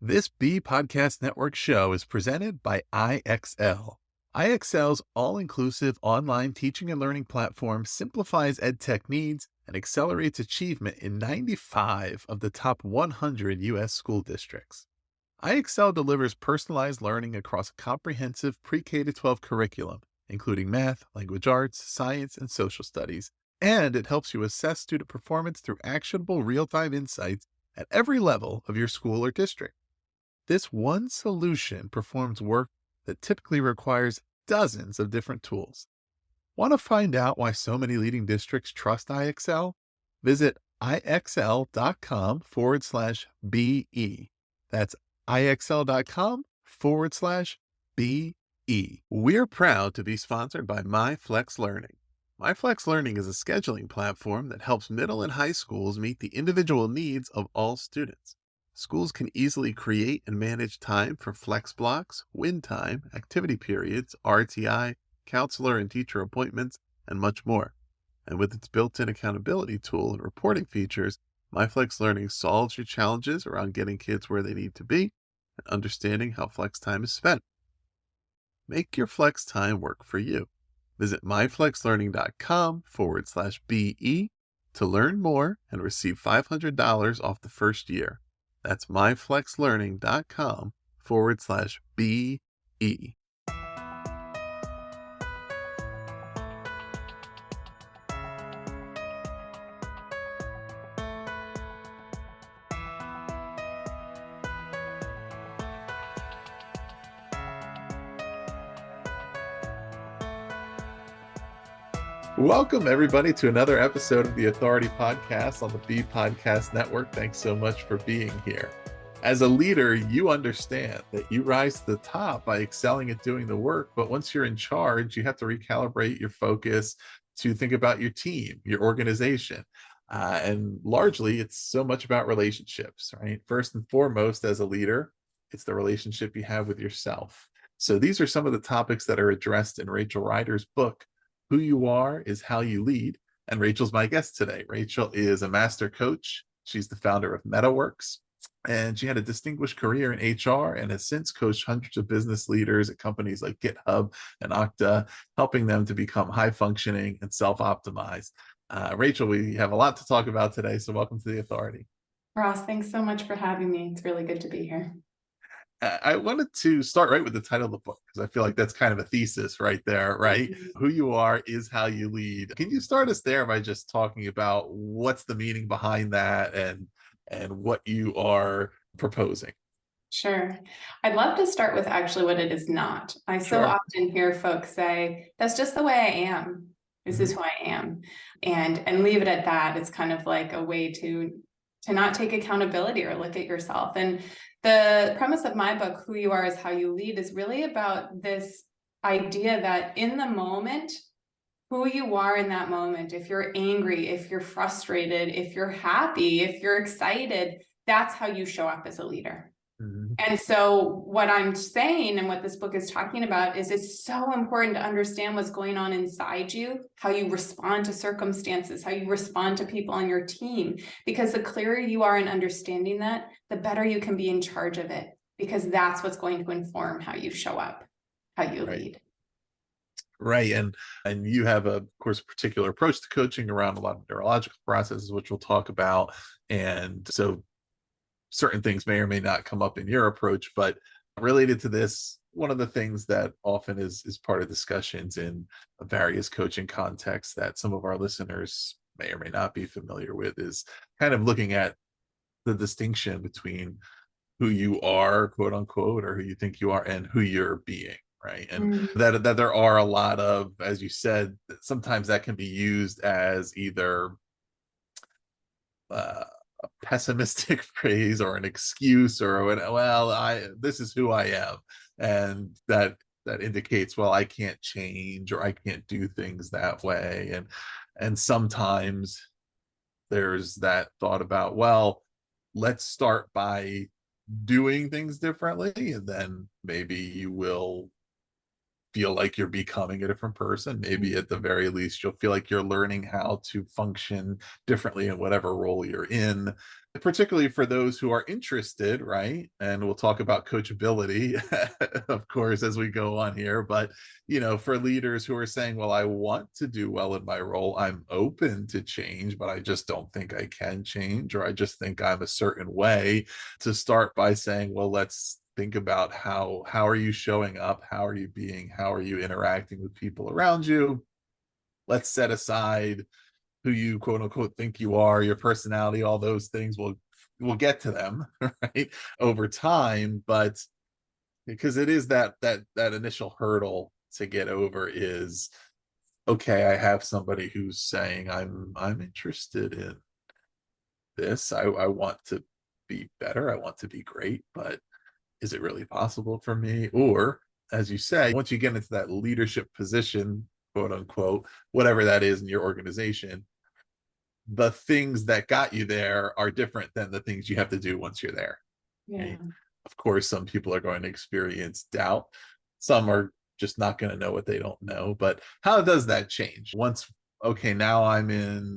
This B Podcast Network show is presented by IXL. IXL's all-inclusive online teaching and learning platform simplifies edtech needs and accelerates achievement in 95 of the top 100 U.S. school districts. IXL delivers personalized learning across a comprehensive pre-K-12 curriculum, including math, language arts, science, and social studies, and it helps you assess student performance through actionable real-time insights at every level of your school or district. This one solution performs work that typically requires dozens of different tools. Want to find out why so many leading districts trust IXL? Visit ixl.com/BE. That's ixl.com/BE. We're proud to be sponsored by MyFlex Learning. MyFlex Learning is a scheduling platform that helps middle and high schools meet the individual needs of all students. Schools can easily create and manage time for flex blocks, win time, activity periods, RTI, counselor and teacher appointments, and much more. And with its built-in accountability tool and reporting features, MyFlex Learning solves your challenges around getting kids where they need to be and understanding how flex time is spent. Make your flex time work for you. Visit myflexlearning.com/BE to learn more and receive $500 off the first year. That's myflexlearning.com/BE. Welcome, everybody, to another episode of the Authority Podcast on the B Podcast Network. Thanks so much for being here. As a leader, you understand that you rise to the top by excelling at doing the work, but once you're in charge, you have to recalibrate your focus to think about your team, your organization. And largely, it's so much about relationships, right? First and foremost, as a leader, it's the relationship you have with yourself. So these are some of the topics that are addressed in Rachel Ryder's book, Who You Are is How You Lead. And Rachel's my guest today. Rachel is a master coach. She's the founder of MettaWorks, and she had a distinguished career in HR and has since coached hundreds of business leaders at companies like GitHub and Okta, helping them to become high-functioning and self-optimized. Rachel, we have a lot to talk about today, so welcome to the Authority. Ross, thanks so much for having me. It's really good to be here. I wanted to start right with the title of the book, because I feel like that's kind of a thesis right there, right? Who you are is how you lead. Can you start us there by just talking about what's the meaning behind that and what you are proposing? Sure. I'd love to start with actually what it is not. I so often hear folks say, that's just the way I am. This is who I am. And leave it at that. It's kind of like a way to not take accountability or look at yourself. And the premise of my book, Who You Are is How You Lead, is really about this idea that in the moment, who you are in that moment, if you're angry, if you're frustrated, if you're happy, if you're excited, that's how you show up as a leader. And so what I'm saying and what this book is talking about is it's so important to understand what's going on inside you, how you respond to circumstances, how you respond to people on your team, because the clearer you are in understanding that, the better you can be in charge of it, because that's what's going to inform how you show up, how you lead. Right. And you have of course, a particular approach to coaching around a lot of neurological processes, which we'll talk about. And so certain things may or may not come up in your approach, but related to this, one of the things that often is part of discussions in various coaching contexts that some of our listeners may or may not be familiar with is kind of looking at the distinction between who you are, quote unquote, or who you think you are, and who you're being. Right. And that there are a lot of, as you said, sometimes that can be used as either a pessimistic phrase or an excuse, or this is who I am, and that indicates, well, I can't change or I can't do things that way. And sometimes there's that thought about, well, let's start by doing things differently, and then maybe you will feel like you're becoming a different person. Maybe at the very least, you'll feel like you're learning how to function differently in whatever role you're in, particularly for those who are interested, right? And we'll talk about coachability, of course, as we go on here. But, for leaders who are saying, well, I want to do well in my role, I'm open to change, but I just don't think I can change, or I just think I'm a certain way, to start by saying, well, let's think about how are you showing up, how are you being, how are you interacting with people around you. Let's set aside who you quote unquote think you are, your personality, all those things. We'll get to them right over time, but because it is that initial hurdle to get over is, okay, I have somebody who's saying I'm interested in this. I want to be better, I want to be great, but is it really possible for me? Or, as you say, once you get into that leadership position, quote unquote, whatever that is in your organization, the things that got you there are different than the things you have to do once you're there. Yeah. Right? Of course, some people are going to experience doubt. Some are just not going to know what they don't know. But how does that change? Once, okay, now I'm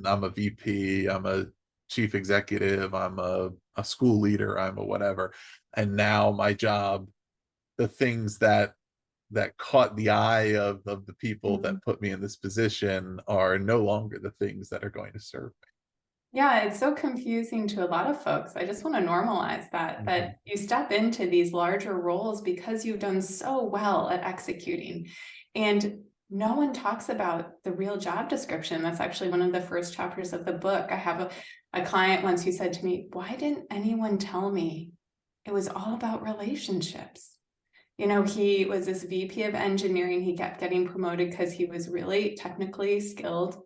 a VP, I'm a chief executive, I'm a school leader, I'm a whatever. And now my job, the things that caught the eye of the people Mhm. that put me in this position are no longer the things that are going to serve Yeah, it's so confusing to a lot of folks. I just want to normalize me. that you step into these larger roles because you've done so well at executing. And no one talks about the real job description. That's actually one of the first chapters of the book. I have a client once who said to me, "Why didn't anyone tell me it was all about relationships?" He was this VP of engineering. He kept getting promoted because he was really technically skilled.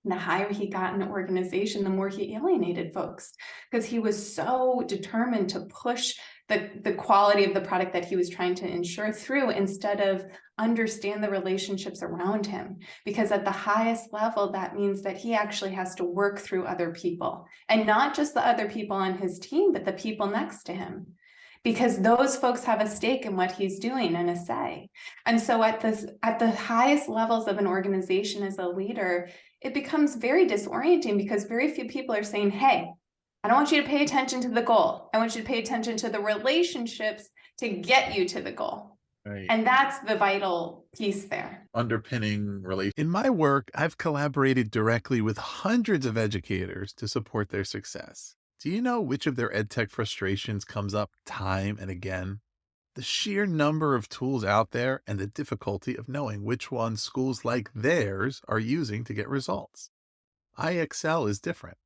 The higher he got in the organization, the more he alienated folks because he was so determined to push the quality of the product that he was trying to ensure through instead of understand the relationships around him. Because at the highest level, that means that he actually has to work through other people, and not just the other people on his team, but the people next to him, because those folks have a stake in what he's doing and a say. And so at the highest levels of an organization as a leader, it becomes very disorienting because very few people are saying, "Hey, I don't want you to pay attention to the goal. I want you to pay attention to the relationships to get you to the goal." Right. And that's the vital piece there. Underpinning relation. In my work, I've collaborated directly with hundreds of educators to support their success. Do you know which of their edtech frustrations comes up time and again? The sheer number of tools out there and the difficulty of knowing which ones schools like theirs are using to get results. iExcel is different.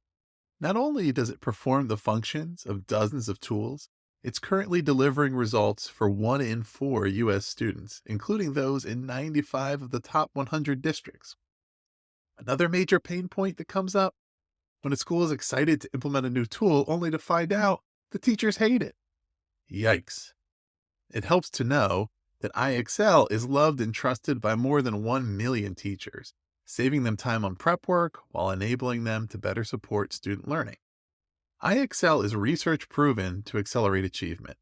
Not only does it perform the functions of dozens of tools, it's currently delivering results for 1 in 4 U.S. students, including those in 95 of the top 100 districts. Another major pain point that comes up: when a school is excited to implement a new tool only to find out the teachers hate it. Yikes. It helps to know that iExcel is loved and trusted by more than 1 million teachers, saving them time on prep work while enabling them to better support student learning. iExcel is research proven to accelerate achievement.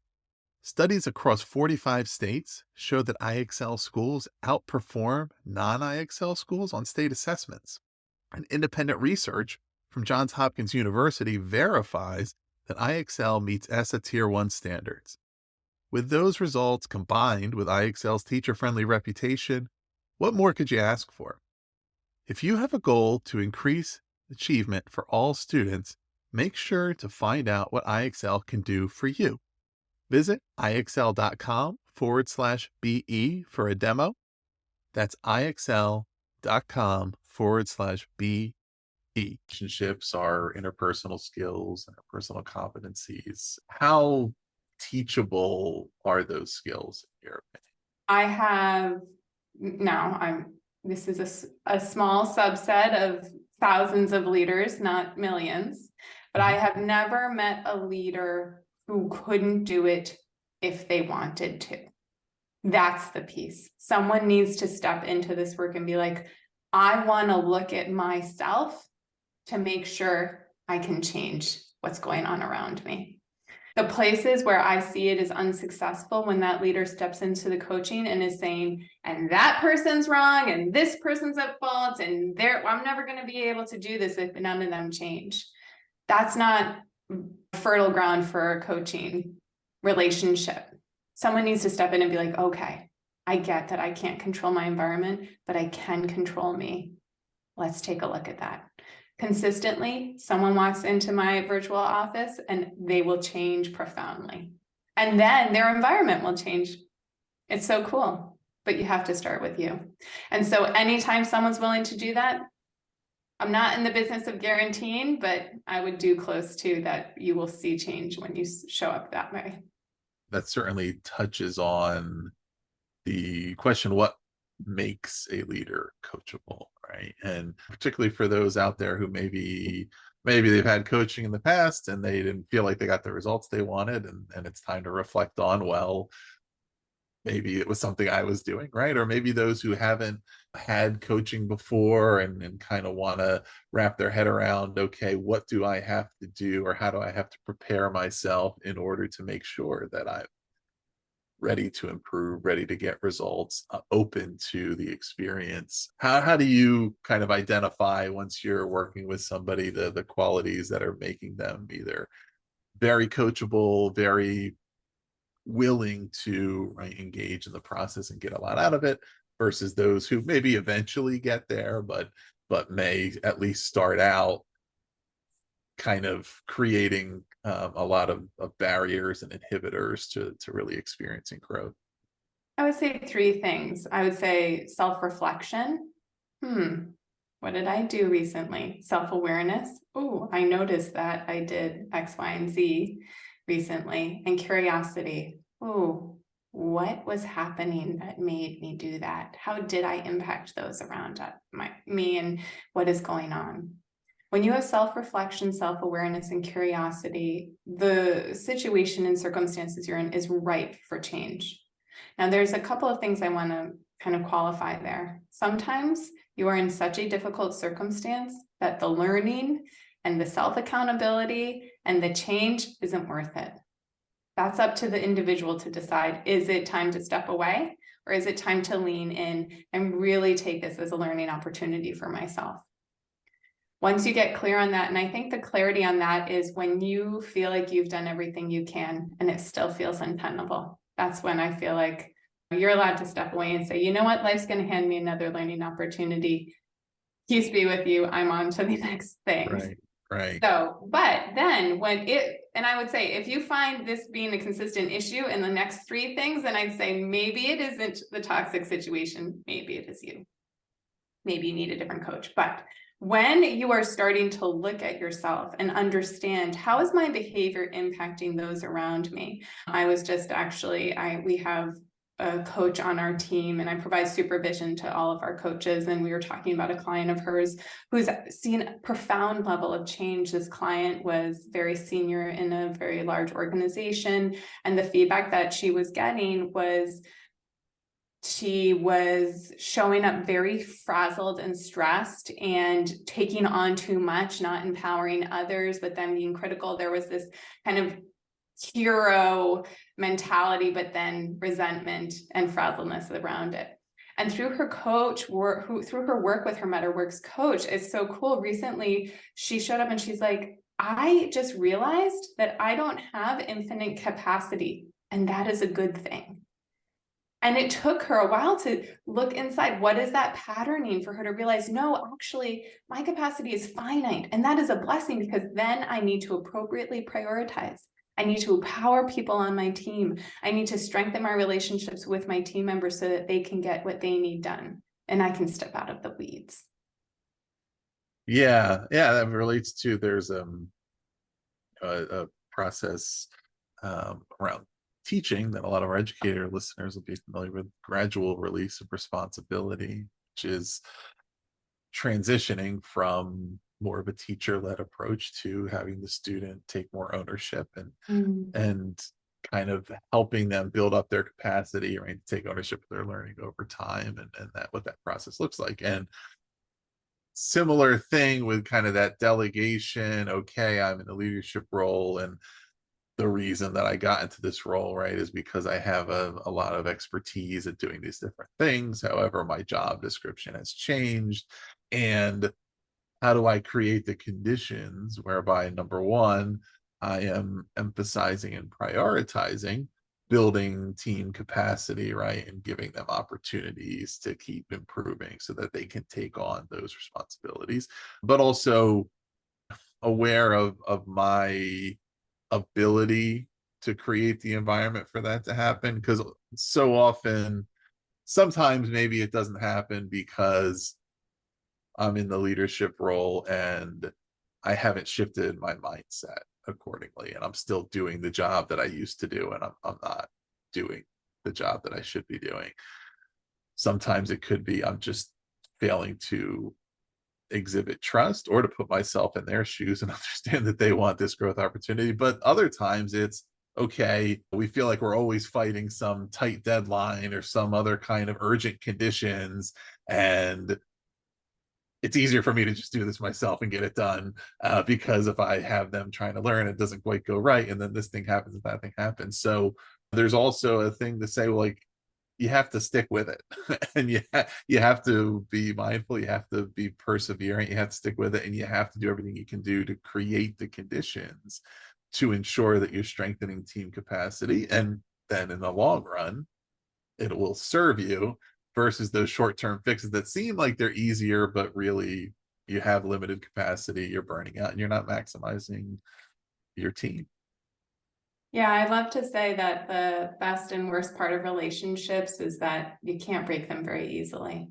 Studies across 45 states show that iExcel schools outperform non-iExcel schools on state assessments. And independent research from Johns Hopkins University verifies that iExcel meets ESSA Tier 1 standards. With those results combined with iExcel's teacher-friendly reputation, what more could you ask for? If you have a goal to increase achievement for all students, make sure to find out what iExcel can do for you. Visit iexcel.com/BE for a demo. That's iexcel.com/BE. Relationships are interpersonal skills, interpersonal competencies. How teachable are those skills in your opinion? I have now this is a small subset of thousands of leaders, not millions, but I have never met a leader who couldn't do it if they wanted to. That's the piece. Someone needs to step into this work and be like, I want to look at myself to make sure I can change what's going on around me. The places where I see it is unsuccessful when that leader steps into the coaching and is saying, and that person's wrong, and this person's at fault, and I'm never going to be able to do this if none of them change. That's not fertile ground for a coaching relationship. Someone needs to step in and be like, okay, I get that I can't control my environment, but I can control me. Let's take a look at that. Consistently, someone walks into my virtual office and they will change profoundly. And then their environment will change. It's so cool, but you have to start with you. And so anytime someone's willing to do that, I'm not in the business of guaranteeing, but I would do close to that. You will see change when you show up that way. That certainly touches on the question, what makes a leader coachable, right? And particularly for those out there who maybe they've had coaching in the past and they didn't feel like they got the results they wanted, and it's time to reflect on, well, maybe it was something I was doing, right? Or maybe those who haven't had coaching before and kind of want to wrap their head around, okay, what do I have to do, or how do I have to prepare myself in order to make sure that I'm ready to improve, ready to get results, open to the experience. How do you kind of identify, once you're working with somebody, the qualities that are making them either very coachable, very willing to, right, engage in the process and get a lot out of it, versus those who maybe eventually get there, but may at least start out kind of creating a lot of barriers and inhibitors to really experiencing growth? I would say three things. I would say self-reflection. What did I do recently? Self-awareness. Oh, I noticed that I did X, Y, and Z recently. And curiosity. Oh, what was happening that made me do that? How did I impact those around me, and what is going on? When you have self-reflection, self-awareness, and curiosity, the situation and circumstances you're in is ripe for change. Now, there's a couple of things I want to kind of qualify there. Sometimes you are in such a difficult circumstance that the learning and the self-accountability and the change isn't worth it. That's up to the individual to decide, is it time to step away, or is it time to lean in and really take this as a learning opportunity for myself? Once you get clear on that, and I think the clarity on that is when you feel like you've done everything you can and it still feels untenable. That's when I feel like you're allowed to step away and say, you know what, life's going to hand me another learning opportunity. Peace be with you. I'm on to the next thing. Right. So, but then and I would say, if you find this being a consistent issue in the next three things, then I'd say maybe it isn't the toxic situation. Maybe it is you. Maybe you need a different coach. But when you are starting to look at yourself and understand, how is my behavior impacting those around me? I was just we have a coach on our team, and I provide supervision to all of our coaches. And we were talking about a client of hers who's seen a profound level of change. This client was very senior in a very large organization, and the feedback that she was getting was she was showing up very frazzled and stressed and taking on too much, not empowering others, but then being critical. There was this kind of hero mentality, but then resentment and frazzledness around it. And through her through her work with her MettaWorks coach, it's so cool. Recently, she showed up and she's like, I just realized that I don't have infinite capacity, and that is a good thing. And it took her a while to look inside. What is that patterning, for her to realize, no, actually, my capacity is finite. And that is a blessing, because then I need to appropriately prioritize. I need to empower people on my team. I need to strengthen my relationships with my team members so that they can get what they need done. And I can step out of the weeds. Yeah, that relates to, there's a process around teaching that a lot of our educator listeners will be familiar with, gradual release of responsibility, which is transitioning from more of a teacher-led approach to having the student take more ownership and kind of helping them build up their capacity, right, to take ownership of their learning over time, and that, what that process looks like. And similar thing with kind of that delegation. Okay, I'm in a leadership role, and the reason that I got into this role, right, is because I have a lot of expertise at doing these different things. However, my job description has changed. And how do I create the conditions whereby, number one, I am emphasizing and prioritizing building team capacity, right, and giving them opportunities to keep improving so that they can take on those responsibilities, but also aware of my ability to create the environment for that to happen. Because so often, sometimes maybe it doesn't happen because I'm in the leadership role and I haven't shifted my mindset accordingly, and I'm still doing the job that I used to do, and I'm not doing the job that I should be doing. Sometimes it could be I'm just failing to exhibit trust or to put myself in their shoes and understand that they want this growth opportunity. But other times it's okay, we feel like we're always fighting some tight deadline or some other kind of urgent conditions, and it's easier for me to just do this myself and get it done, because if I have them trying to learn, it doesn't quite go right, and then this thing happens and that thing happens. So there's also a thing to say, well, like, you have to stick with it and you have to be mindful, you have to be perseverant, you have to stick with it, and you have to do everything you can do to create the conditions to ensure that you're strengthening team capacity. And then in the long run, it will serve you, versus those short-term fixes that seem like they're easier, but really you have limited capacity, you're burning out, and you're not maximizing your team. Yeah, I love to say that the best and worst part of relationships is that you can't break them very easily.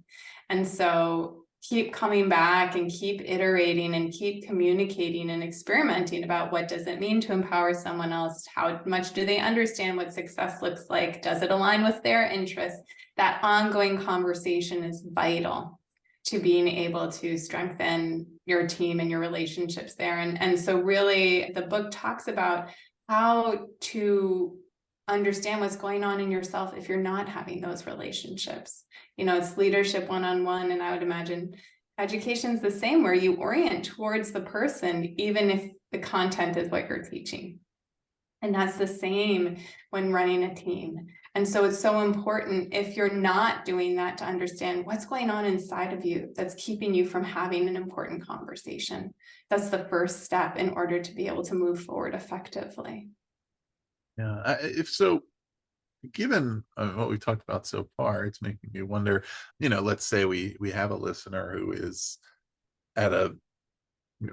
And so keep coming back and keep iterating and keep communicating and experimenting about what does it mean to empower someone else? How much do they understand what success looks like? Does it align with their interests? That ongoing conversation is vital to being able to strengthen your team and your relationships there. And so really the book talks about how to understand what's going on in yourself if you're not having those relationships. It's leadership one-on-one, and I would imagine education's the same, where you orient towards the person, even if the content is what you're teaching. And that's the same when running a team. And so it's so important, if you're not doing that, to understand what's going on inside of you that's keeping you from having an important conversation. That's the first step in order to be able to move forward effectively. Yeah, if so, given what we talked about so far, it's making me wonder, let's say we have a listener who is at a,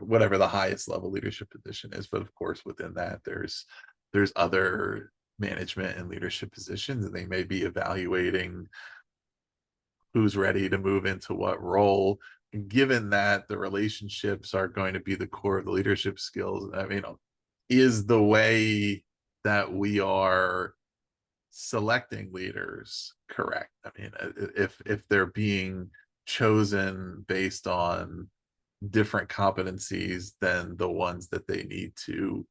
whatever the highest level leadership position is, but of course within that there's other management and leadership positions, and they may be evaluating who's ready to move into what role. Given that the relationships are going to be the core of the leadership skills, I mean, is the way that we are selecting leaders correct? I mean, if they're being chosen based on different competencies than the ones that they need to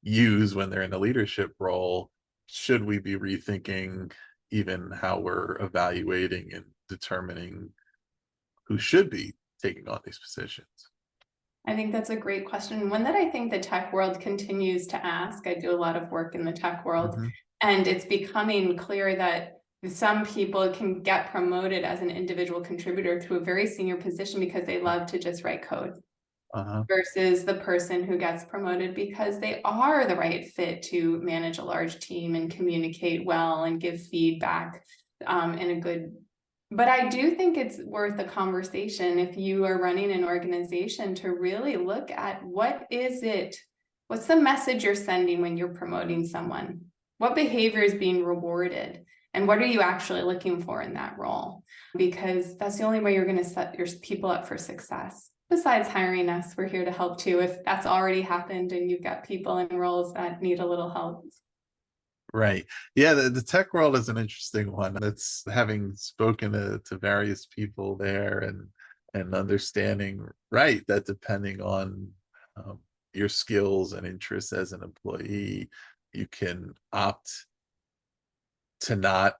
use when they're in a leadership role, should we be rethinking even how we're evaluating and determining who should be taking on these positions? I think that's a great question. One that I think the tech world continues to ask. I do a lot of work in the tech world, Mm-hmm. and it's becoming clear that some people can get promoted as an individual contributor to a very senior position because they love to just write code, Uh-huh. versus the person who gets promoted because they are the right fit to manage a large team and communicate well and give feedback in a good. But I do think it's worth a conversation if you are running an organization to really look at what's the message you're sending when you're promoting someone? What behavior is being rewarded? And what are you actually looking for in that role? Because that's the only way you're going to set your people up for success. Besides hiring us, we're here to help too, if that's already happened and you've got people in roles that need a little help. Right. Yeah, the tech world is an interesting one. It's having spoken to various people there, and understanding, right, that depending on um, your skills and interests as an employee, you can opt to not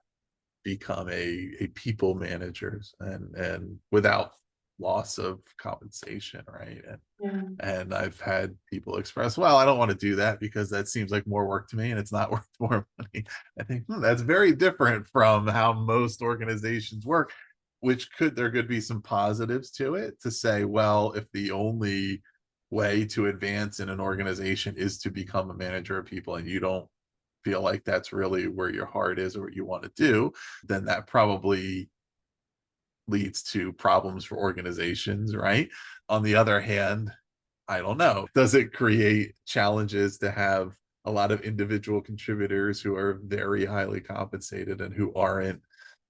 become a people manager, and without loss of compensation, right? Yeah. And I've had people express, well, I don't want to do that because that seems like more work to me and it's not worth more money. I think that's very different from how most organizations work, which there could be some positives to it, to say, well, if the only way to advance in an organization is to become a manager of people and you don't feel like that's really where your heart is or what you want to do, then that probably leads to problems for organizations, right? On the other hand, I don't know. Does it create challenges to have a lot of individual contributors who are very highly compensated and who aren't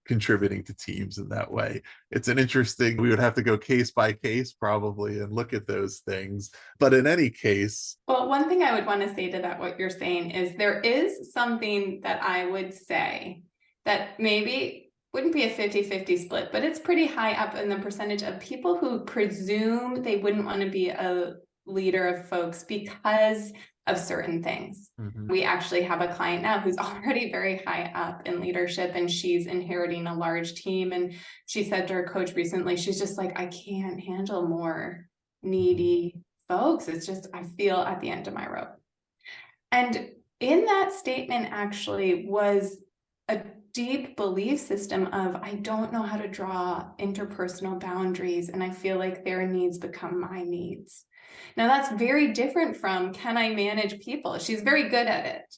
contributing to teams in that way? It's an interesting, we would have to go case by case probably and look at those things. But in any case, Well, one thing I would want to say to that, what you're saying is there is something that I would say that maybe wouldn't be a 50-50 split, but it's pretty high up in the percentage of people who presume they wouldn't want to be a leader of folks because of certain things. mhm. We actually have a client now who's already very high up in leadership, and she's inheriting a large team. And she said to her coach recently, she's just like, I can't handle more needy folks. It's just, I feel at the end of my rope. And in that statement actually was a deep belief system of, I don't know how to draw interpersonal boundaries, and I feel like their needs become my needs. Now that's very different from, can I manage people? She's very good at it.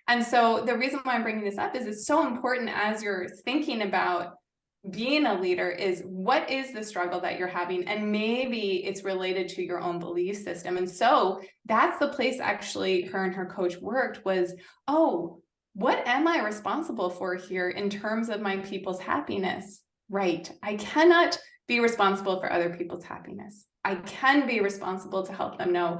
And so the reason why I'm bringing this up is it's so important as you're thinking about being a leader is, what is the struggle that you're having? And maybe it's related to your own belief system. And so that's the place actually her and her coach worked, was, oh, what am I responsible for here in terms of my people's happiness? Right. I cannot be responsible for other people's happiness. I can be responsible to help them know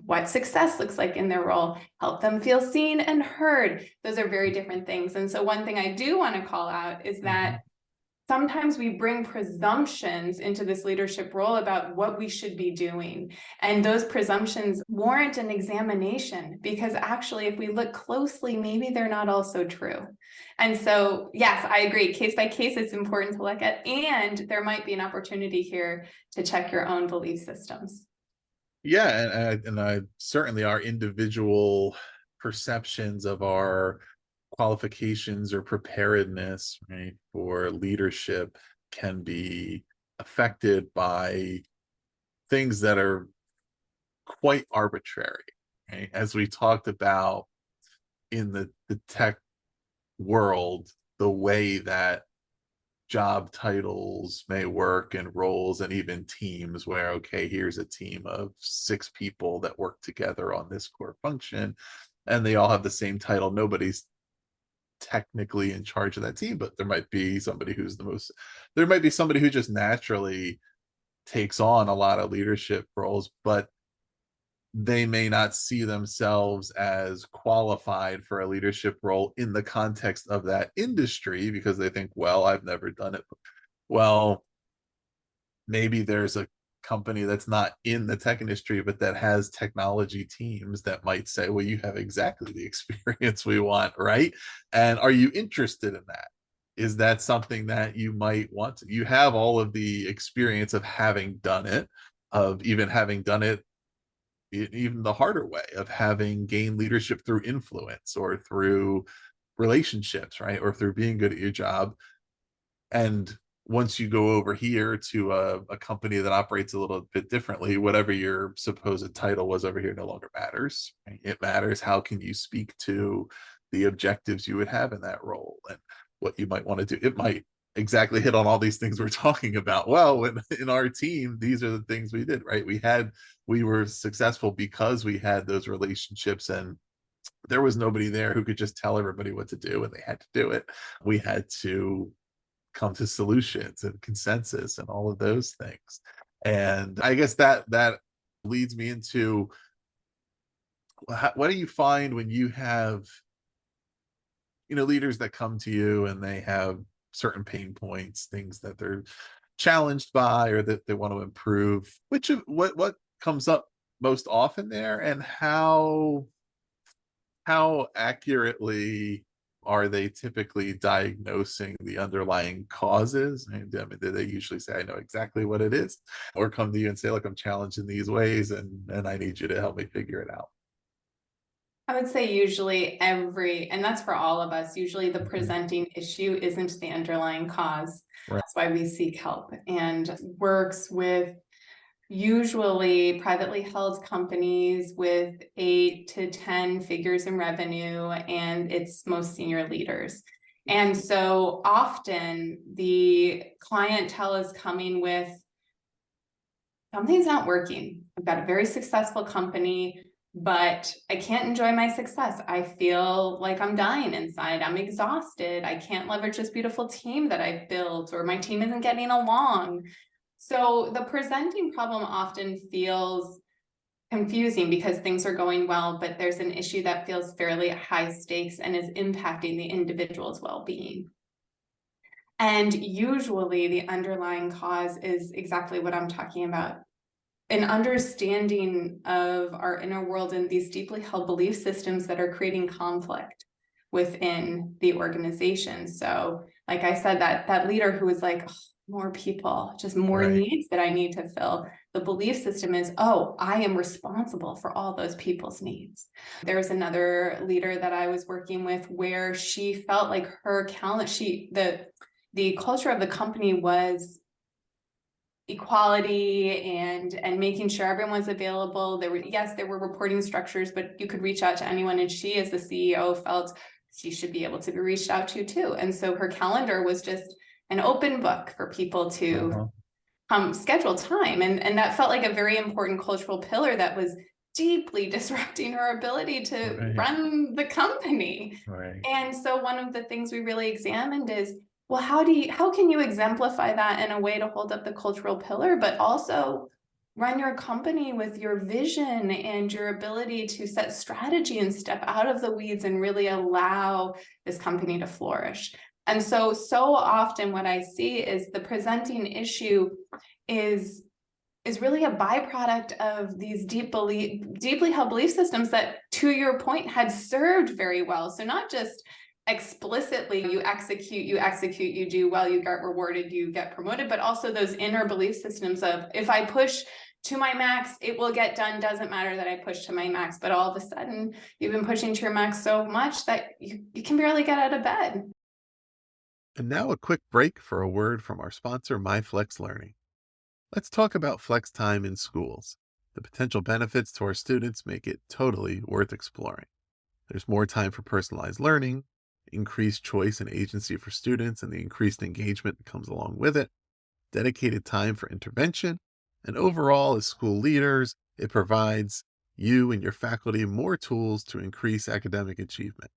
what success looks like in their role, help them feel seen and heard. Those are very different things. And so one thing I do want to call out is that sometimes we bring presumptions into this leadership role about what we should be doing. And those presumptions warrant an examination, because actually, if we look closely, maybe they're not all so true. And so, yes, I agree. Case by case, it's important to look at. And there might be an opportunity here to check your own belief systems. Yeah, and I certainly, our individual perceptions of our qualifications or preparedness, right, for leadership can be affected by things that are quite arbitrary, right? As we talked about in the tech world, the way that job titles may work and roles and even teams, where, okay, here's a team of 6 people that work together on this core function and they all have the same title. Nobody's technically in charge of that team, but there might be somebody there might be somebody who just naturally takes on a lot of leadership roles, but they may not see themselves as qualified for a leadership role in the context of that industry because they think, well, I've never done it. Well, maybe there's a company that's not in the tech industry, but that has technology teams that might say, well, you have exactly the experience we want, right? And are you interested in that? Is that something that you might want to? You have all of the experience of having done it, of even having done it even the harder way, of having gained leadership through influence or through relationships, right? Or through being good at your job. And once you go over here to a company that operates a little bit differently, whatever your supposed title was over here no longer matters, right? It matters how can you speak to the objectives you would have in that role and what you might want to do. It might exactly hit on all these things we're talking about. Well, in our team, these are the things we did, right? We were successful because we had those relationships, and there was nobody there who could just tell everybody what to do and they had to do it. We had to come to solutions and consensus and all of those things. And I guess that leads me into, what do you find when you have, leaders that come to you and they have certain pain points, things that they're challenged by or that they want to improve? What comes up most often there, and how accurately are they typically diagnosing the underlying causes? And I mean, do they usually say, I know exactly what it is, or come to you and say, look, I'm challenged in these ways and I need you to help me figure it out? I would say usually and that's for all of us, usually the Mhm. presenting issue isn't the underlying cause. Right. That's why we seek help and works with usually privately held companies with 8 to 10 figures in revenue, and it's most senior leaders. And so often the clientele is coming with something's not working. I've got a very successful company, but I can't enjoy my success. I feel like I'm dying inside. I'm exhausted. I can't leverage this beautiful team that I've built, or my team isn't getting along. So the presenting problem often feels confusing because things are going well, but there's an issue that feels fairly high stakes and is impacting the individual's well-being. And usually the underlying cause is exactly what I'm talking about. An understanding of our inner world and these deeply held belief systems that are creating conflict within the organization. So, like I said, that leader who was like, oh, more people, just more Right. needs that I need to fill. The belief system is, oh, I am responsible for all those people's needs. There's another leader that I was working with where she felt like her calendar, the culture of the company was equality and making sure everyone's available. There were reporting structures, but you could reach out to anyone, and she, as the CEO, felt she should be able to be reached out to too. And so her calendar was just an open book for people to Uh-huh. schedule time, and that felt like a very important cultural pillar that was deeply disrupting her ability to Right. run the company. Right. And so one of the things we really examined is, well, how can you exemplify that in a way to hold up the cultural pillar, but also run your company with your vision and your ability to set strategy and step out of the weeds and really allow this company to flourish. And so often what I see is the presenting issue is really a byproduct of these deeply held belief systems that, to your point, had served very well. So not just explicitly you execute, you do well, you get rewarded, you get promoted, but also those inner belief systems of, if I push to my max, it will get done. Doesn't matter that I push to my max, but all of a sudden you've been pushing to your max so much that you can barely get out of bed. And now a quick break for a word from our sponsor, MyFlex Learning. Let's talk about flex time in schools. The potential benefits to our students make it totally worth exploring. There's more time for personalized learning, increased choice and agency for students, and the increased engagement that comes along with it, dedicated time for intervention, and overall, as school leaders, it provides you and your faculty more tools to increase academic achievement.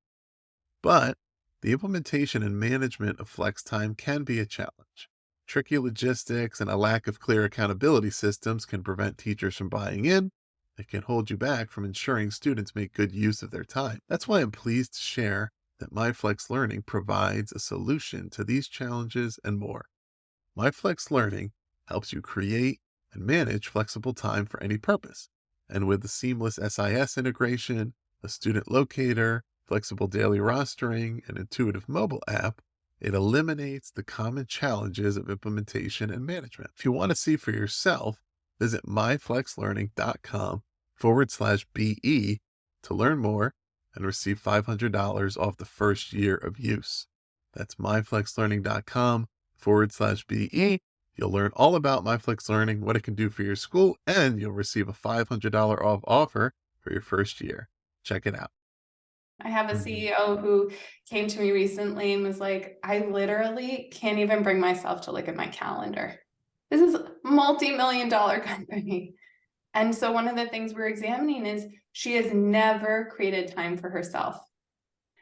But the implementation and management of flex time can be a challenge. Tricky logistics and a lack of clear accountability systems can prevent teachers from buying in. It can hold you back from ensuring students make good use of their time. That's why I'm pleased to share that MyFlex Learning provides a solution to these challenges and more. MyFlex Learning helps you create and manage flexible time for any purpose. And with the seamless SIS integration, a student locator, flexible daily rostering, and intuitive mobile app, it eliminates the common challenges of implementation and management. If you want to see for yourself, visit myflexlearning.com/BE to learn more and receive $500 off the first year of use. That's myflexlearning.com/BE. You'll learn all about MyFlex Learning, what it can do for your school, and you'll receive a $500 off offer for your first year. Check it out. I have a Mhm. CEO who came to me recently and was like, I literally can't even bring myself to look at my calendar. This is a multi-million-dollar company. And so one of the things we're examining is she has never created time for herself.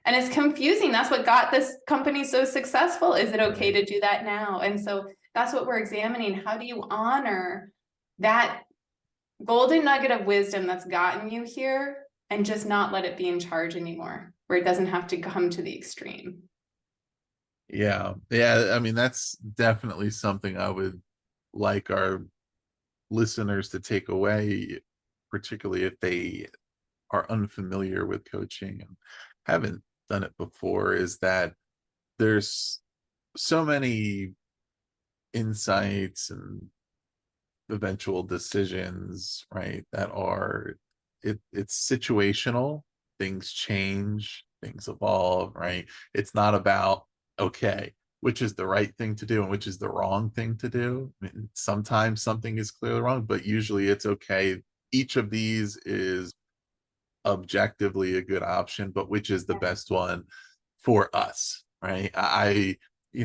And it's confusing. That's what got this company so successful. Is it okay Right. to do that now? And so that's what we're examining. How do you honor that golden nugget of wisdom that's gotten you here and just not let it be in charge anymore, where it doesn't have to come to the extreme? Yeah. Yeah. I mean, that's definitely something I would like our listeners to take away, particularly if they are unfamiliar with coaching and haven't done it before, is that there's so many insights and eventual decisions, right, that are it's situational. Things change, things evolve, right? It's not about, okay, which is the right thing to do and which is the wrong thing to do. I mean, sometimes something is clearly wrong, but usually it's okay. Each of these is objectively a good option, but which is the best one for us, right?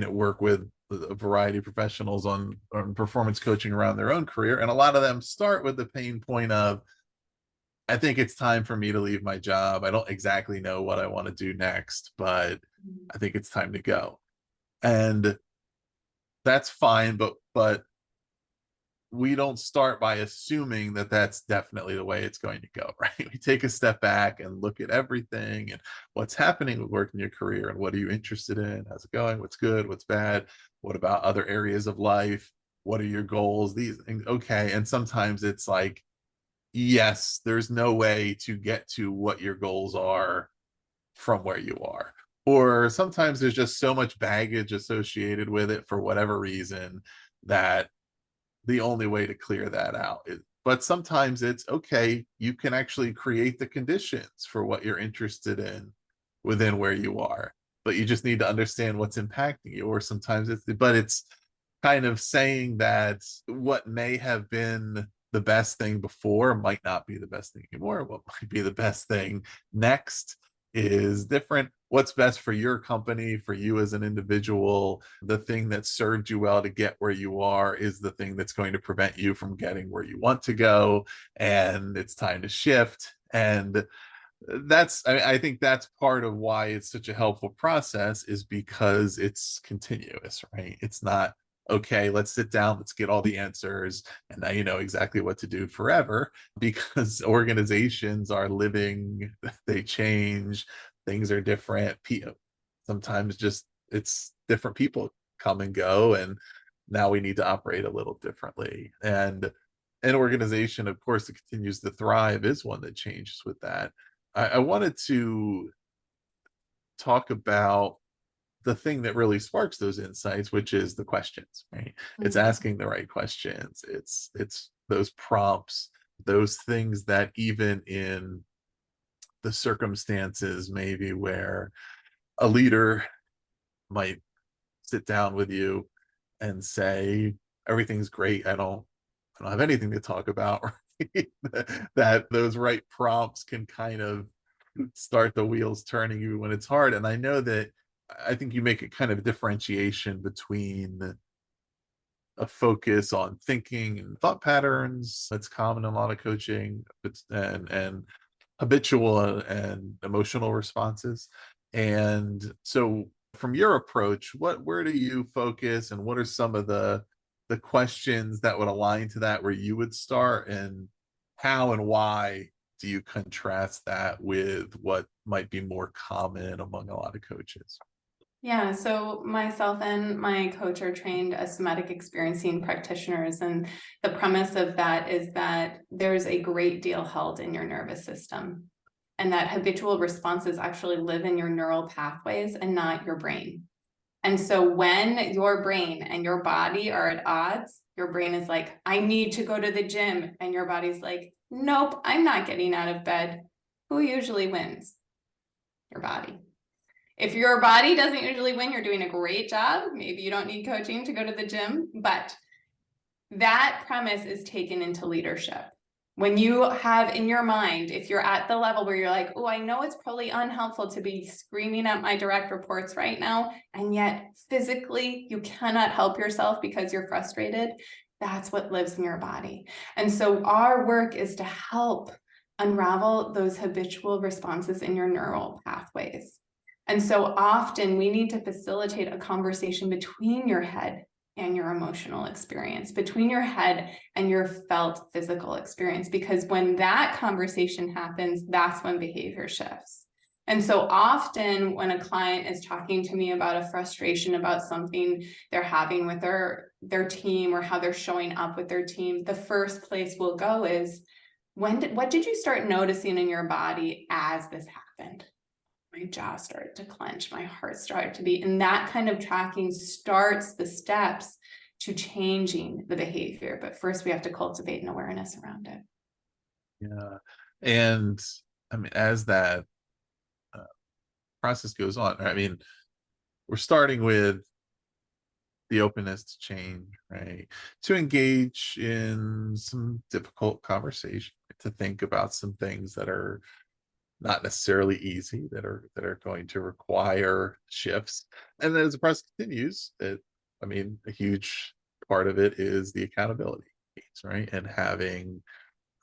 Work with a variety of professionals on performance coaching around their own career, and a lot of them start with the pain point of, I think it's time for me to leave my job. I don't exactly know what I want to do next, but I think it's time to go. And that's fine, but we don't start by assuming that that's definitely the way it's going to go, right? We take a step back and look at everything and what's happening with work in your career and what are you interested in? How's it going? What's good? What's bad? What about other areas of life? What are your goals? These things. Okay. And sometimes it's like, yes, there's no way to get to what your goals are from where you are. Or sometimes there's just so much baggage associated with it for whatever reason that the only way to clear that out is, but sometimes it's okay, you can actually create the conditions for what you're interested in within where you are, but you just need to understand what's impacting you. Or sometimes it's kind of saying that what may have been the best thing before might not be the best thing anymore. What might be the best thing next is different. What's best for your company, for you as an individual, the thing that served you well to get where you are is the thing that's going to prevent you from getting where you want to go. And it's time to shift. And I think that's part of why it's such a helpful process, is because it's continuous, right? It's not, okay, let's sit down, let's get all the answers, and now you know exactly what to do forever, because organizations are living, they change, things are different. Sometimes just it's different people come and go, and now we need to operate a little differently. And an organization, of course, that continues to thrive is one that changes with that. I wanted to talk about the thing that really sparks those insights, which is the questions, right? It's asking the right questions. It's those prompts, those things that even in the circumstances maybe where a leader might sit down with you and say, everything's great, I don't have anything to talk about, right? That those right prompts can kind of start the wheels turning you when it's hard. And I think you make a kind of differentiation between a focus on thinking and thought patterns that's common in a lot of coaching, and habitual and emotional responses. And so from your approach, where do you focus, and what are some of the questions that would align to that, where you would start, and how and why do you contrast that with what might be more common among a lot of coaches? Yeah, so myself and my coach are trained as somatic experiencing practitioners, and the premise of that is that there's a great deal held in your nervous system, and that habitual responses actually live in your neural pathways and not your brain. And so when your brain and your body are at odds, your brain is like, I need to go to the gym, and your body's like, nope, I'm not getting out of bed. Who usually wins? Your body. If your body doesn't usually win, you're doing a great job. Maybe you don't need coaching to go to the gym, but that premise is taken into leadership. When you have in your mind, if you're at the level where you're like, oh, I know it's probably unhelpful to be screaming at my direct reports right now, and yet physically you cannot help yourself because you're frustrated, that's what lives in your body. And so our work is to help unravel those habitual responses in your neural pathways. And so often we need to facilitate a conversation between your head and your emotional experience, between your head and your felt physical experience, because when that conversation happens, that's when behavior shifts. And so often when a client is talking to me about a frustration about something they're having with their team, or how they're showing up with their team, the first place we'll go is, what did you start noticing in your body as this happened? my jaw started to clench, my heart started to beat. And that kind of tracking starts the steps to changing the behavior. But first, we have to cultivate an awareness around it. Yeah. And I mean, as that process goes on, I mean, we're starting with the openness to change, right? To engage in some difficult conversation, to think about some things that are not necessarily easy, that are going to require shifts. And then as the process continues, I mean, a huge part of it is the accountability piece, right? And having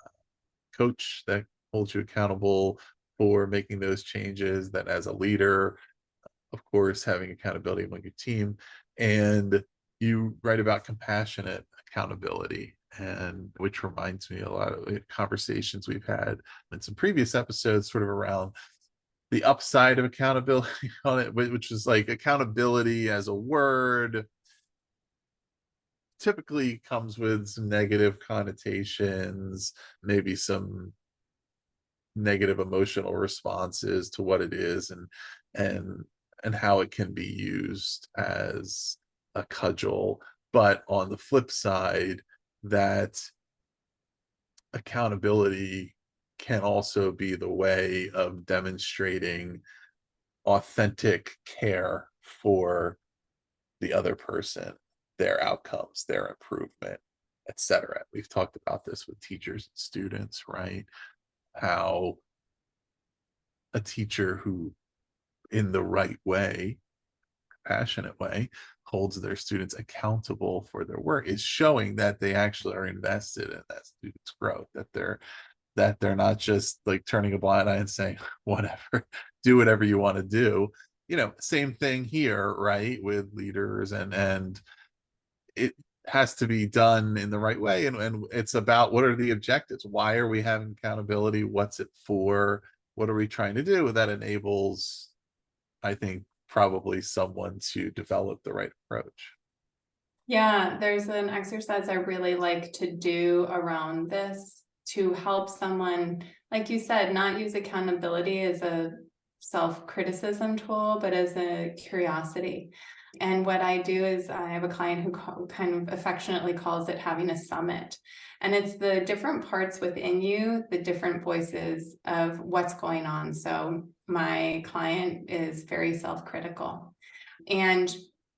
a coach that holds you accountable for making those changes, that as a leader, of course, having accountability among your team. And you write about compassionate accountability, and which reminds me a lot of the conversations we've had in some previous episodes, sort of around the upside of accountability on it, which is like accountability as a word typically comes with some negative connotations, maybe some negative emotional responses to what it is, and and how it can be used as a cudgel. But on the flip side, that accountability can also be the way of demonstrating authentic care for the other person, their outcomes, their improvement, etc. We've talked about this with teachers and students, right? How a teacher who, in the right way, passionate way, holds their students accountable for their work is showing that they actually are invested in that student's growth, that they're not just like turning a blind eye and saying whatever, do whatever you want to do. Same thing here, right? With leaders, and it has to be done in the right way, and it's about, what are the objectives, why are we having accountability, what's it for, what are we trying to do that enables, I think, probably someone to develop the right approach. Yeah, there's an exercise I really like to do around this to help someone, like you said, not use accountability as a self-criticism tool, but as a curiosity. And what I do is I have a client who kind of affectionately calls it having a summit. And it's the different parts within you, the different voices of what's going on. So my client is very self-critical. And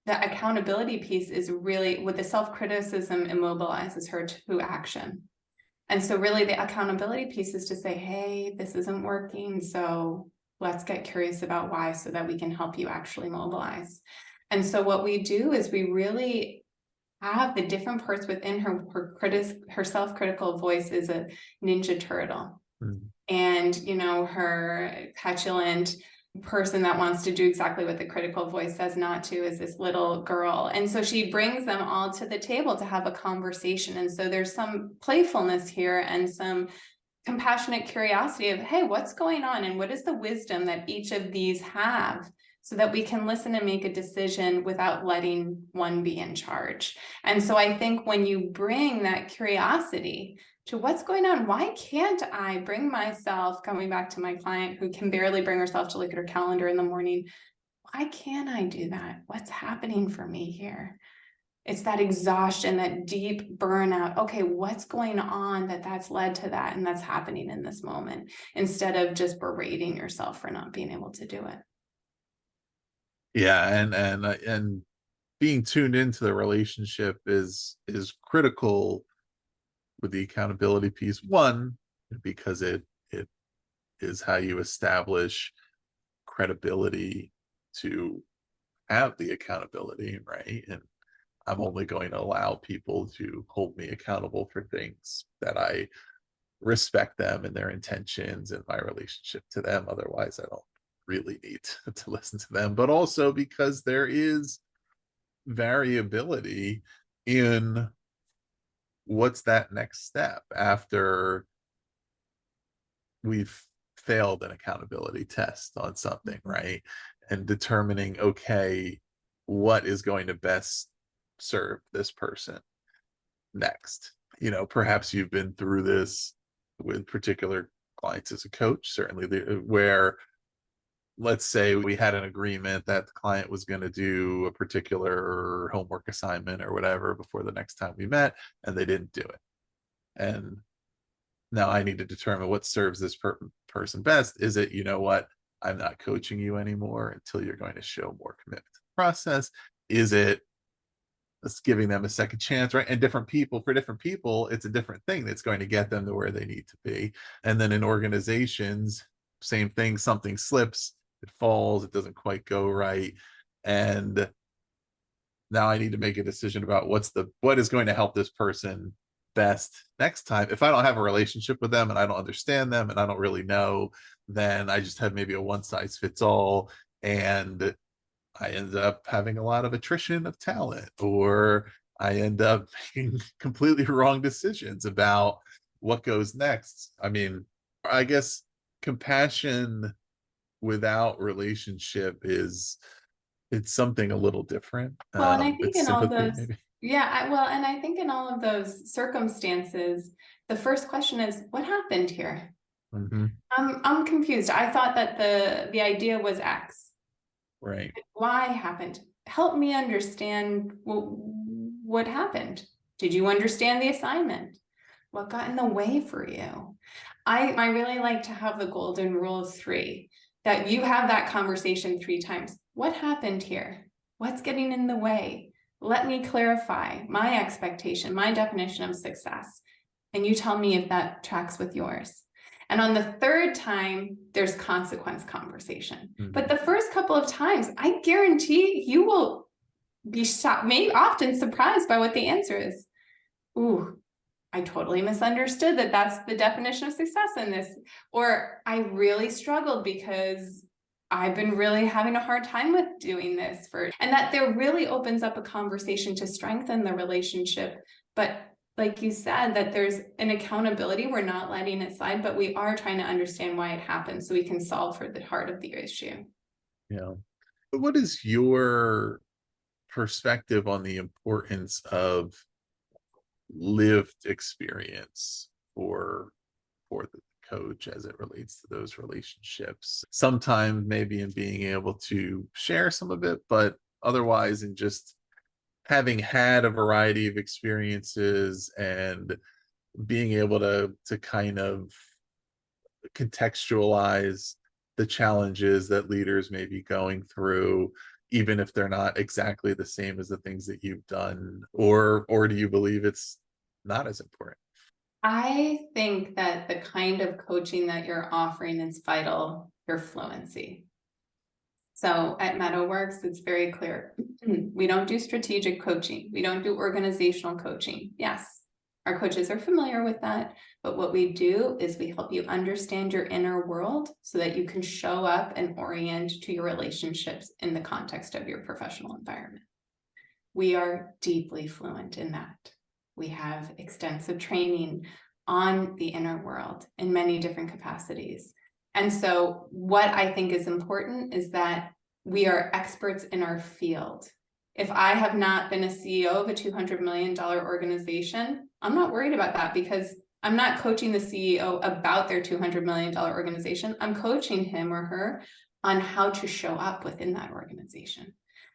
the accountability piece is really, with the self-criticism, immobilizes her to action. And so really the accountability piece is to say, hey, this isn't working. So let's get curious about why, so that we can help you actually mobilize. And so what we do is we really have the different parts within her. Her self-critical voice is a ninja turtle. Mm. And, her petulant person that wants to do exactly what the critical voice says not to is this little girl. And so she brings them all to the table to have a conversation. And so there's some playfulness here and some compassionate curiosity of, hey, what's going on? And what is the wisdom that each of these have, so that we can listen and make a decision without letting one be in charge. And so I think when you bring that curiosity to what's going on, why can't I bring myself, coming back to my client who can barely bring herself to look at her calendar in the morning, why can't I do that? What's happening for me here? It's that exhaustion, that deep burnout. Okay, what's going on that's led to that, and that's happening in this moment, instead of just berating yourself for not being able to do it. Yeah, and being tuned into the relationship is critical with the accountability piece. One, because it is how you establish credibility to have the accountability, right? And I'm only going to allow people to hold me accountable for things that I respect them and their intentions and my relationship to them. Otherwise, I don't really need to listen to them. But also because there is variability in what's that next step after we've failed an accountability test on something, right? And determining, okay, what is going to best serve this person next. Perhaps you've been through this with particular clients as a coach, certainly where let's say we had an agreement that the client was going to do a particular homework assignment or whatever before the next time we met, and they didn't do it. And now I need to determine what serves this person best. Is it, you know what, I'm not coaching you anymore until you're going to show more commitment to the process? Is it us giving them a second chance, right? And for different people, it's a different thing that's going to get them to where they need to be. And then in organizations, same thing, something slips, it falls, it doesn't quite go right. And now I need to make a decision about what is going to help this person best next time. If I don't have a relationship with them and I don't understand them and I don't really know, then I just have maybe a one size fits all, and I end up having a lot of attrition of talent, or I end up making completely wrong decisions about what goes next. I mean, I guess compassion without relationship it's something a little different. Well, and I think It's in all sympathy, those, maybe. yeah, well, and I think in all of those circumstances, the first question is, what happened here? Mm-hmm. I'm confused. I thought that the idea was X. Right. Why happened? Help me understand what happened. Did you understand the assignment? What got in the way for you? I really like to have the golden rule of three, that you have that conversation 3 times. What happened here? What's getting in the way? Let me clarify my expectation, my definition of success. And you tell me if that tracks with yours. And on the third time, there's consequence conversation. Mm-hmm. But the first couple of times, I guarantee you will be shocked, maybe often surprised by what the answer is. Ooh, I totally misunderstood that that's the definition of success in this. Or I really struggled because I've been really having a hard time with doing this and that there really opens up a conversation to strengthen the relationship. But like you said, that there's an accountability. We're not letting it slide, but we are trying to understand why it happened so we can solve for the heart of the issue. Yeah. But what is your perspective on the importance of lived experience for the coach as it relates to those relationships? Sometimes maybe in being able to share some of it, but otherwise in just having had a variety of experiences and being able to kind of contextualize the challenges that leaders may be going through, even if they're not exactly the same as the things that you've done, or do you believe it's not as important? I think that the kind of coaching that you're offering is vital for fluency. So at MettaWorks, it's very clear. We don't do strategic coaching. We don't do organizational coaching. Yes, our coaches are familiar with that. But what we do is we help you understand your inner world so that you can show up and orient to your relationships in the context of your professional environment. We are deeply fluent in that. We have extensive training on the inner world in many different capacities. And so what I think is important is that we are experts in our field. If I have not been a CEO of a $200 million organization, I'm not worried about that because I'm not coaching the CEO about their $200 million organization. I'm coaching him or her on how to show up within that organization,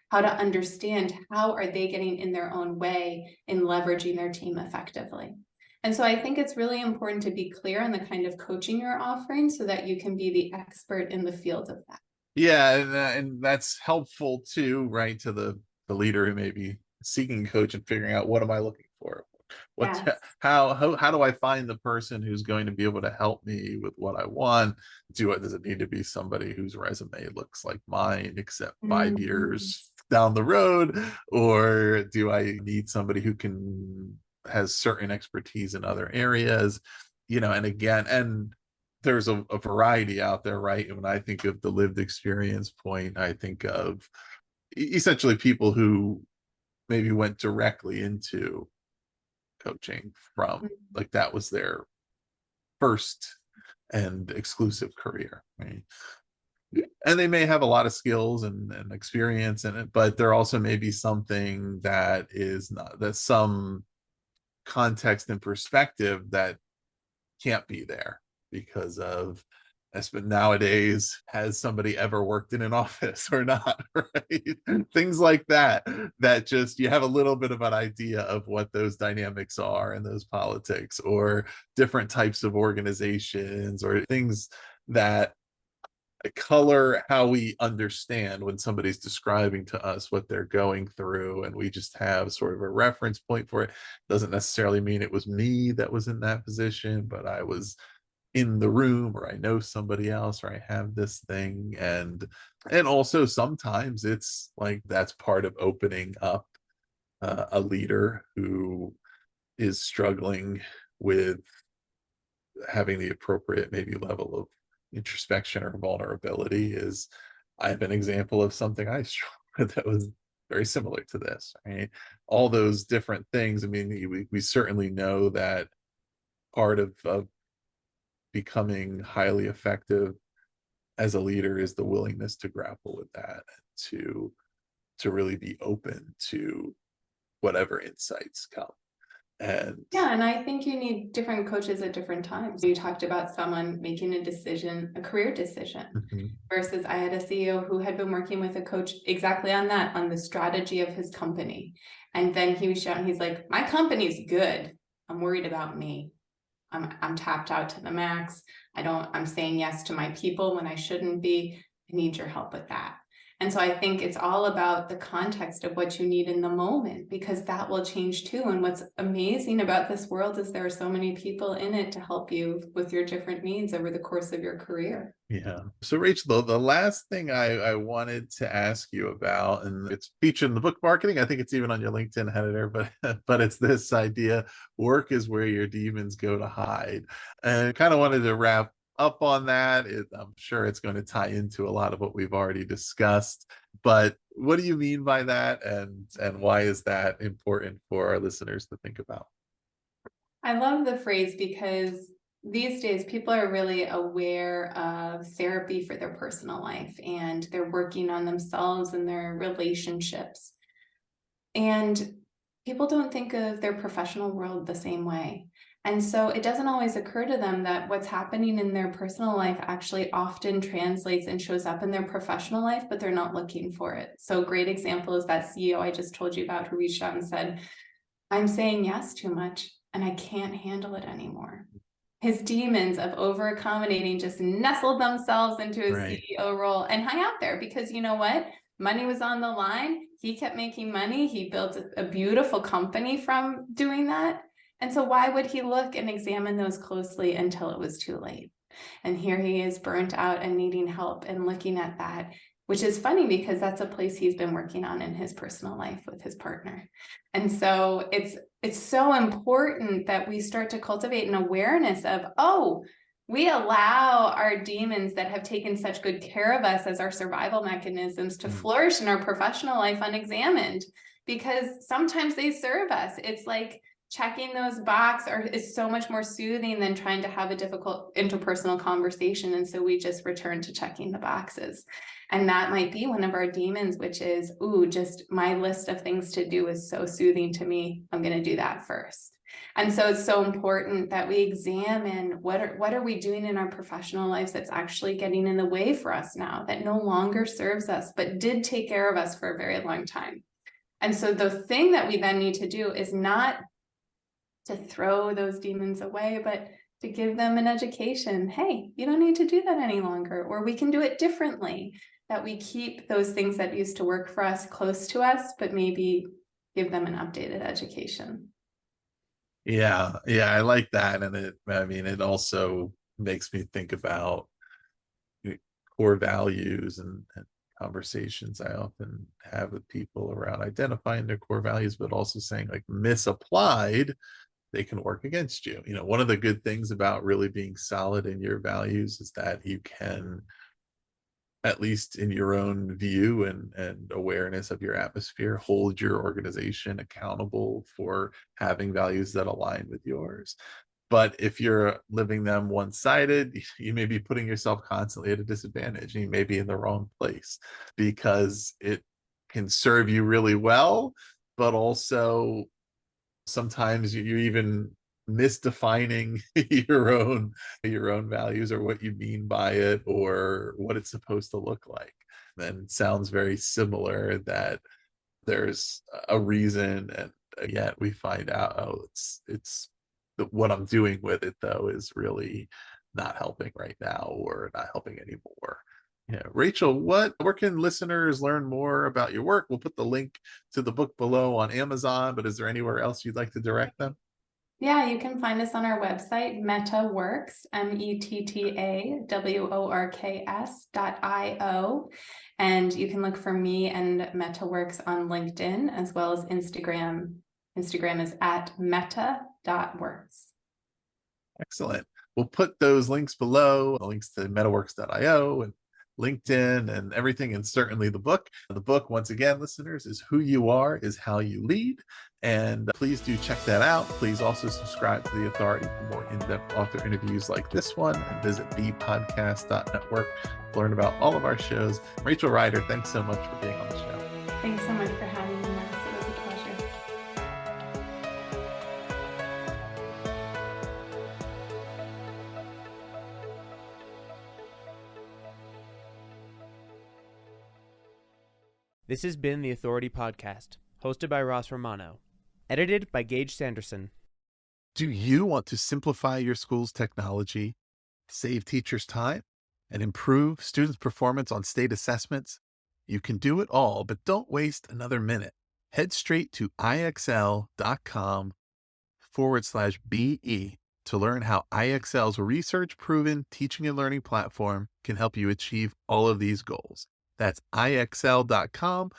how to understand how are they getting in their own way in leveraging their team effectively. And so I think it's really important to be clear on the kind of coaching you're offering so that you can be the expert in the field of that. Yeah, and that's helpful too, right? To the leader who may be seeking a coach and figuring out, what am I looking for? What Yes. how do I find the person who's going to be able to help me with what I want? Does it need to be somebody whose resume looks like mine except 5 years down the road, or do I need somebody who has certain expertise in other areas? And again, and there's a variety out there, right? And when I think of the lived experience point, I think of essentially people who maybe went directly into coaching from, like, that was their first and exclusive career, right? And they may have a lot of skills and experience in it, but there also may be something that is not, that some context and perspective that can't be there because of but nowadays, has somebody ever worked in an office or not, right? Things like that, that just you have a little bit of an idea of what those dynamics are and those politics, or different types of organizations, or things that color how we understand when somebody's describing to us what they're going through, and we just have sort of a reference point for it. Doesn't necessarily mean it was me that was in that position, but I was in the room, or I know somebody else, or I have this thing. And also sometimes it's like that's part of opening up a leader who is struggling with having the appropriate maybe level of introspection or vulnerability. Is I have an example of something I struggled with that was very similar to this, right? All those different things. I mean, we certainly know that part of becoming highly effective as a leader is the willingness to grapple with that, and to really be open to whatever insights come. And Yeah, and I think you need different coaches at different times. You talked about someone making a decision, a career decision, mhm, versus I had a CEO who had been working with a coach exactly on that, on the strategy of his company. And then he was shouting, he's like, my company's good. I'm worried about me. I'm tapped out to the max. I'm saying yes to my people when I shouldn't be. I need your help with that. And so I think it's all about the context of what you need in the moment, because that will change too. And what's amazing about this world is there are so many people in it to help you with your different needs over the course of your career. yeah. So Rachel, the last thing I wanted to ask you about, and it's featured in the book Marketing. I think it's even on your LinkedIn header, but but it's this idea: work is where your demons go to hide. And kind of wanted to wrap up on that. I'm sure it's going to tie into a lot of what we've already discussed. But what do you mean by that, and why is that important for our listeners to think about? I love the phrase because these days people are really aware of therapy for their personal life, and they're working on themselves and their relationships. And people don't think of their professional world the same way. And so it doesn't always occur to them that what's happening in their personal life actually often translates and shows up in their professional life, but they're not looking for it. So a great example is that CEO I just told you about, who reached out and said, I'm saying yes too much and I can't handle it anymore. His demons of over accommodating just nestled themselves into his Right. CEO role and hung out there because you know what? Money was on the line. He kept making money. He built a beautiful company from doing that. And so why would he look and examine those closely until it was too late? And here he is burnt out and needing help and looking at that, which is funny because that's a place he's been working on in his personal life with his partner. And so it's so important that we start to cultivate an awareness of, oh, we allow our demons that have taken such good care of us as our survival mechanisms to Mm, flourish in our professional life unexamined, because sometimes they serve us. It's like checking those is so much more soothing than trying to have a difficult interpersonal conversation. And so we just return to checking the boxes. And that might be one of our demons, which is, ooh, just my list of things to do is so soothing to me. I'm going to do that first. And so it's so important that we examine what are we doing in our professional lives that's actually getting in the way for us now, that no longer serves us, but did take care of us for a very long time. And so the thing that we then need to do is not to throw those demons away, but to give them an education. Hey, you don't need to do that any longer, or we can do it differently. That we keep those things that used to work for us close to us, but maybe give them an updated education. yeah, yeah, I like that. And I mean, it also makes me think about core values, and conversations I often have with people around identifying their core values, but also saying, like, misapplied, they can work against you. One of the good things about really being solid in your values is that you can, at least in your own view and awareness of your atmosphere, hold your organization accountable for having values that align with yours. But if you're living them one-sided, you may be putting yourself constantly at a disadvantage, and you may be in the wrong place, because it can serve you really well, but also sometimes you even misdefining your own values or what you mean by it or what it's supposed to look like. Then it sounds very similar that there's a reason, and yet we find out, oh, what I'm doing with it though is really not helping right now or not helping anymore. Yeah, Rachel, where can listeners learn more about your work? We'll put the link to the book below on Amazon, but is there anywhere else you'd like to direct them? Yeah, you can find us on our website, MettaWorks, METTAWorks.io. And you can look for me and MettaWorks on LinkedIn as well as Instagram. Instagram is @meta.works. Excellent. We'll put those links below, links to MettaWorks.io and LinkedIn and everything, and certainly the book. The book, once again, listeners, is Who You Are is How You Lead. And please do check that out. Please also subscribe to The Authority for more in-depth author interviews like this one, and visit bpodcast.network to learn about all of our shows. Rachel Ryder, thanks so much for being on the show. Thanks so much for having me, Max. It was a pleasure. This has been the Authority Podcast, hosted by Ross Romano, edited by Gage Sanderson. Do you want to simplify your school's technology, save teachers time, and improve students' performance on state assessments? You can do it all, but don't waste another minute. Head straight to ixl.com/BE to learn how IXL's research-proven teaching and learning platform can help you achieve all of these goals. That's ixl.com/BE.